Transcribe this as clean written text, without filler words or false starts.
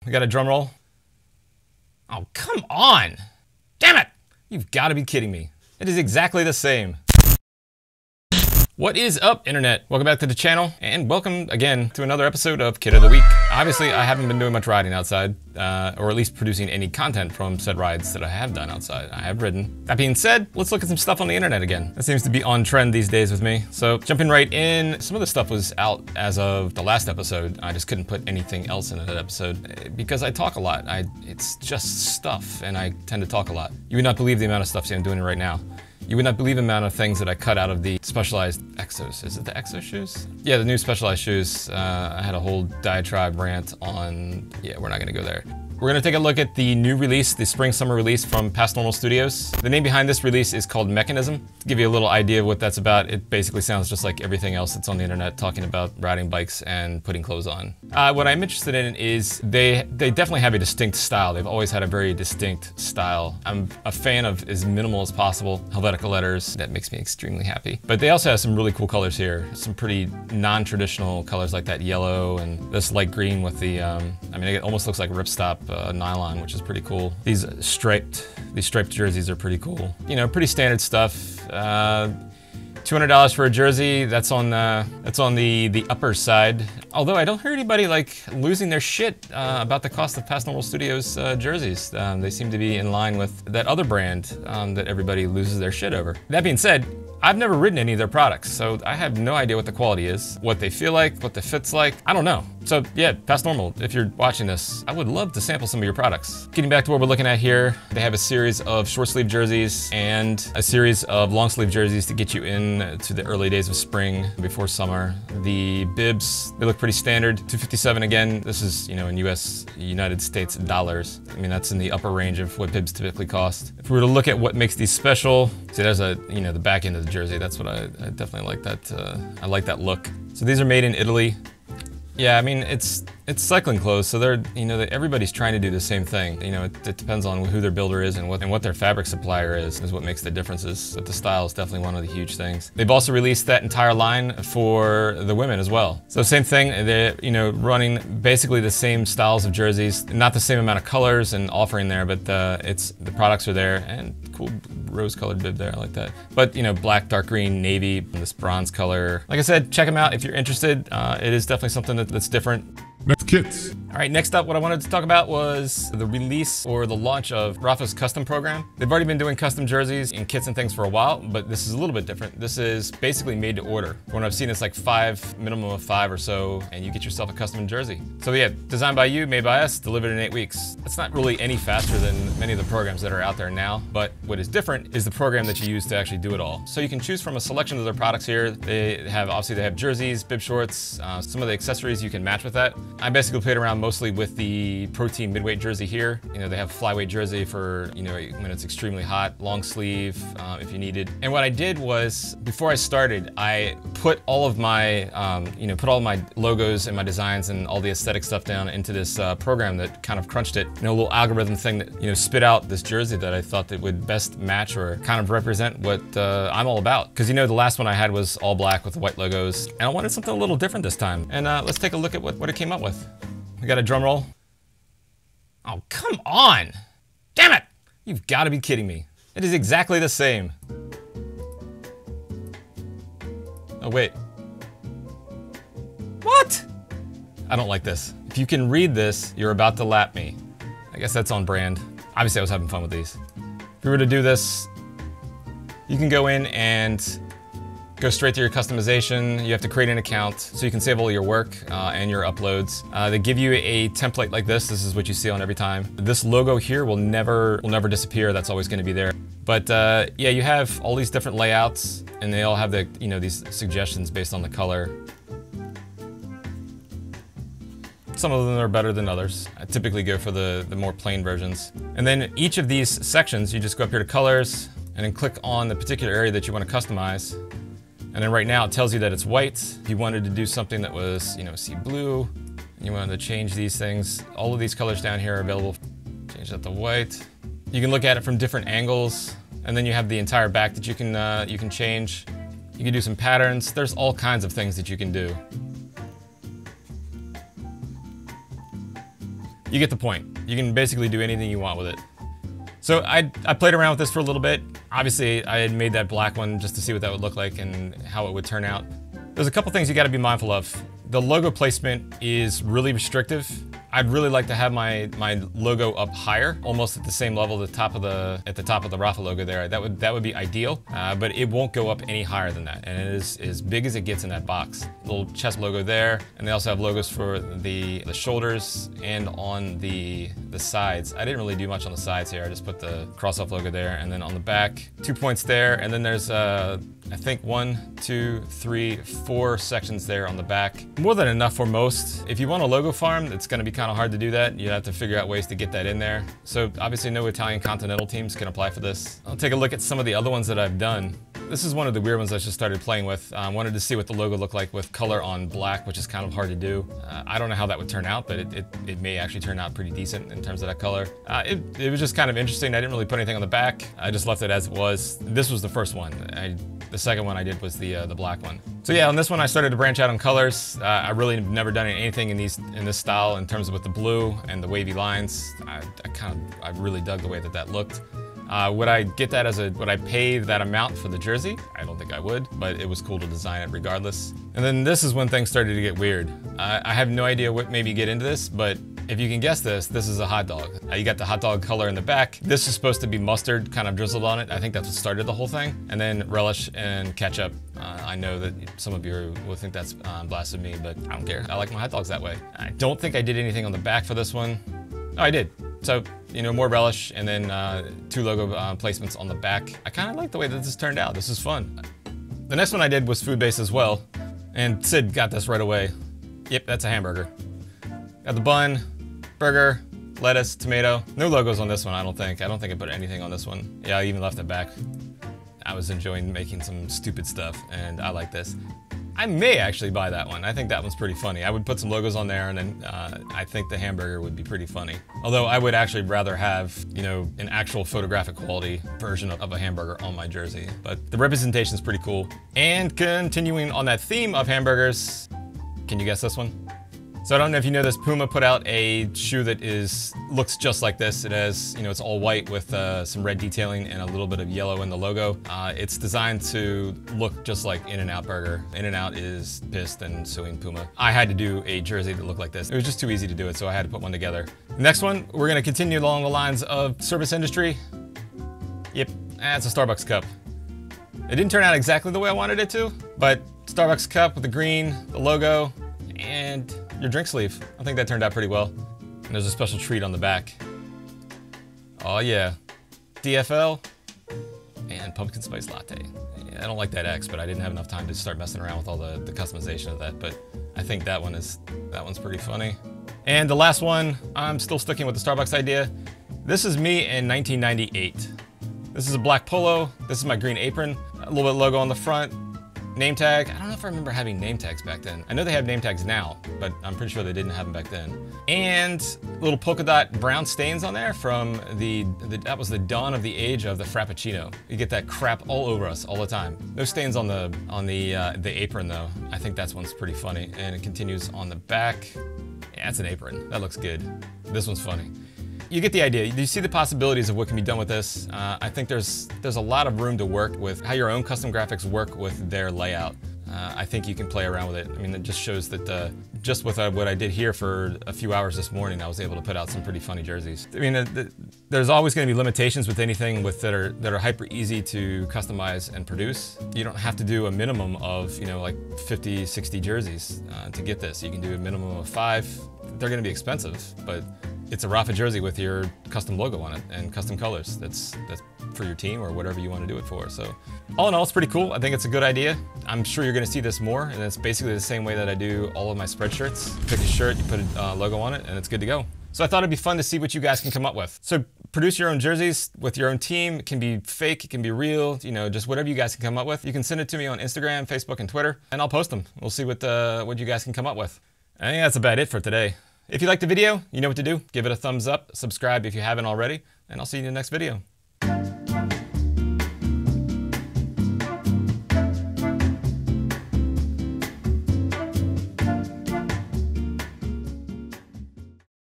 We got a drum roll. Oh, come on! Damn it! You've got to be kidding me. It is exactly the same. What is up, internet? Welcome back to the channel, and welcome again to another episode of Kit of the Week. Obviously, I haven't been doing much riding outside, or at least producing any content from said rides that I have done outside. I have ridden. That being said, let's look at some stuff on the internet again. That seems to be on trend these days with me. So, jumping right in, some of the stuff was out as of the last episode. I just couldn't put anything else in that episode because I talk a lot. It's just stuff, and I tend to talk a lot. You would not believe the amount of stuff I'm doing right now. You would not believe the amount of things that I cut out of the Specialized Exos. Is it the Exo shoes? Yeah, the new Specialized shoes. I had a whole diatribe rant on, yeah, we're not gonna go there. We're gonna take a look at the new release, the spring-summer release from Past Normal Studios. The name behind this release is called Mechanism. To give you a little idea of what that's about, it basically sounds just like everything else that's on the internet talking about riding bikes and putting clothes on. What I'm interested in is they definitely have a distinct style. They've always had a very distinct style. I'm a fan of as minimal as possible. Helvetica letters, that makes me extremely happy. But they also have some really cool colors here. Some pretty non-traditional colors like that yellow and this light green with the, I mean, it almost looks like ripstop nylon, which is pretty cool. These striped jerseys are pretty cool. You know, pretty standard stuff. $200 for a jersey. That's on the upper side. Although I don't hear anybody like losing their shit about the cost of Past Normal Studios jerseys. They seem to be in line with that other brand that everybody loses their shit over. That being said, I've never ridden any of their products, so I have no idea what the quality is, what they feel like, what the fit's like. I don't know. So yeah, Past Normal, if you're watching this, I would love to sample some of your products. Getting back to what we're looking at here, they have a series of short sleeve jerseys and a series of long sleeve jerseys to get you in to the early days of spring before summer. The bibs, they look pretty standard. $257 again. This is, you know, in United States dollars. I mean, that's in the upper range of what bibs typically cost. If we were to look at what makes these special, see there's a, you know, the back end of the jersey. That's what I definitely like that. I like that look. So these are made in Italy. Yeah, I mean, it's cycling clothes, so they're, you know, everybody's trying to do the same thing. You know, it depends on who their builder is and what their fabric supplier is what makes the differences. But the style is definitely one of the huge things. They've also released that entire line for the women as well. So same thing, they're, you know, running basically the same styles of jerseys, not the same amount of colors and offering there, but the products are there, and cool rose-colored bib there, I like that. But, you know, black, dark green, navy, and this bronze color. Like I said, check them out if you're interested. It is definitely something that's different. Next kits. All right, next up, what I wanted to talk about was the release or the launch of Rapha's Custom program. They've already been doing custom jerseys and kits and things for a while, but this is a little bit different. This is basically made to order. When I've seen it's like minimum of five or so, and you get yourself a custom jersey. So yeah, designed by you, made by us, delivered in 8 weeks. That's not really any faster than many of the programs that are out there now, but what is different is the program that you use to actually do it all. So you can choose from a selection of their products here. Obviously they have jerseys, bib shorts, some of the accessories you can match with that. I basically played around mostly with the Protein midweight jersey here. You know, they have flyweight jersey for, you know, when it's extremely hot, long sleeve if you needed. And what I did was, before I started, I put all of my, put all of my logos and my designs and all the aesthetic stuff down into this program that kind of crunched it. You know, a little algorithm thing that, you know, spit out this jersey that I thought that would best match or kind of represent what I'm all about. Because, you know, the last one I had was all black with white logos, and I wanted something a little different this time. And let's take a look at what it came up with. We got a drum roll. Oh, come on! Damn it! You've got to be kidding me. It is exactly the same. Oh, wait. What? I don't like this. If you can read this, you're about to lap me. I guess that's on brand. Obviously, I was having fun with these. If we were to do this, you can go in and go straight to your customization. You have to create an account so you can save all your work and your uploads. They give you a template like this. This is what you see on every time. This logo here will never disappear. That's always going to be there. But yeah, you have all these different layouts, and they all have the, you know, these suggestions based on the color. Some of them are better than others. I typically go for the more plain versions. And then each of these sections, you just go up here to colors and then click on the particular area that you want to customize. And then right now it tells you that it's white. If you wanted to do something that was, you know, sea blue, you wanted to change these things, all of these colors down here are available. Change that to white. You can look at it from different angles, and then you have the entire back that you can change. You can do some patterns. There's all kinds of things that you can do. You get the point. You can basically do anything you want with it. So I played around with this for a little bit. Obviously, I had made that black one just to see what that would look like and how it would turn out. There's a couple things you gotta be mindful of. The logo placement is really restrictive. I'd really like to have my logo up higher, almost at the same level at the top of the Rapha logo there. That would be ideal, but it won't go up any higher than that. And it is as big as it gets in that box. Little chest logo there, and they also have logos for the shoulders and on the sides. I didn't really do much on the sides here. I just put the cross-off logo there, and then on the back, 2 points there, and then there's I think 1, 2, 3, 4 sections there on the back. More than enough for most. If you want a logo farm, it's gonna be kind of hard to do that. You have to figure out ways to get that in there. So obviously no Italian continental teams can apply for this. I'll take a look at some of the other ones that I've done. This is one of the weird ones I just started playing with. I wanted to see what the logo looked like with color on black, which is kind of hard to do. I don't know how that would turn out, but it may actually turn out pretty decent in terms of that color. It was just kind of interesting. I didn't really put anything on the back. I just left it as it was. This was the first one. The second one I did was the black one. So yeah, on this one I started to branch out on colors. I really have never done anything in this style in terms of with the blue and the wavy lines. I really dug the way that looked. Would I get that would I pay that amount for the jersey? I don't think I would, but it was cool to design it regardless. And then this is when things started to get weird. I have no idea what made me get into this, but if you can guess this is a hot dog. You got the hot dog color in the back. This is supposed to be mustard kind of drizzled on it. I think that's what started the whole thing. And then relish and ketchup. I know that some of you will think that's blasphemy, but I don't care. I like my hot dogs that way. I don't think I did anything on the back for this one. Oh, I did. So, you know, more relish and then 2 logo placements on the back. I kind of like the way that this turned out. This is fun. The next one I did was food-based as well. And Sid got this right away. Yep, that's a hamburger. Got the bun, burger, lettuce, tomato. No logos on this one, I don't think. I don't think I put anything on this one. Yeah, I even left it back. I was enjoying making some stupid stuff, and I like this. I may actually buy that one. I think that one's pretty funny. I would put some logos on there, and then I think the hamburger would be pretty funny. Although I would actually rather have, you know, an actual photographic quality version of a hamburger on my jersey. But the representation is pretty cool. And continuing on that theme of hamburgers, can you guess this one? So I don't know if you know this, Puma put out a shoe that looks just like this. It has, you know, it's all white with some red detailing and a little bit of yellow in the logo. It's designed to look just like In-N-Out Burger. In-N-Out is pissed and suing Puma. I had to do a jersey that looked like this. It was just too easy to do it, so I had to put one together. Next one, we're gonna continue along the lines of service industry. Yep, it's a Starbucks cup. It didn't turn out exactly the way I wanted it to, but Starbucks cup with the green, the logo, and your drink sleeve. I think that turned out pretty well. And there's a special treat on the back. Oh yeah, DFL and pumpkin spice latte. Yeah, I don't like that X, but I didn't have enough time to start messing around with all the customization of that, but I think that one's pretty funny. And the last one, I'm still sticking with the Starbucks idea. This is me in 1998. This is a black polo. This is my green apron. A little bit of logo on the front. Name tag. I don't know if I remember having name tags back then. I know they have name tags now, but I'm pretty sure they didn't have them back then. And little polka dot brown stains on there from that was the dawn of the age of the Frappuccino. You get that crap all over us all the time. No stains on the apron though. I think that one's pretty funny. And it continues on the back. Yeah, it's an apron. That looks good. This one's funny. You get the idea. You see the possibilities of what can be done with this. I think there's a lot of room to work with how your own custom graphics work with their layout. I think you can play around with it. I mean, it just shows that just with what I did here for a few hours this morning, I was able to put out some pretty funny jerseys. I mean, there's always going to be limitations with anything that are hyper easy to customize and produce. You don't have to do a minimum of, you know, like 50, 60 jerseys to get this. You can do a minimum of 5. They're going to be expensive, but it's a Rapha jersey with your custom logo on it and custom colors. That's for your team or whatever you want to do it for. So all in all, it's pretty cool. I think it's a good idea. I'm sure you're going to see this more, and it's basically the same way that I do all of my spread shirts. You pick a shirt, you put a logo on it, and it's good to go. So I thought it'd be fun to see what you guys can come up with. So produce your own jerseys with your own team. It can be fake, it can be real, you know, just whatever you guys can come up with. You can send it to me on Instagram, Facebook, and Twitter, and I'll post them. We'll see what you guys can come up with. I think that's about it for today. If you liked the video, you know what to do. Give it a thumbs up, subscribe if you haven't already, and I'll see you in the next video.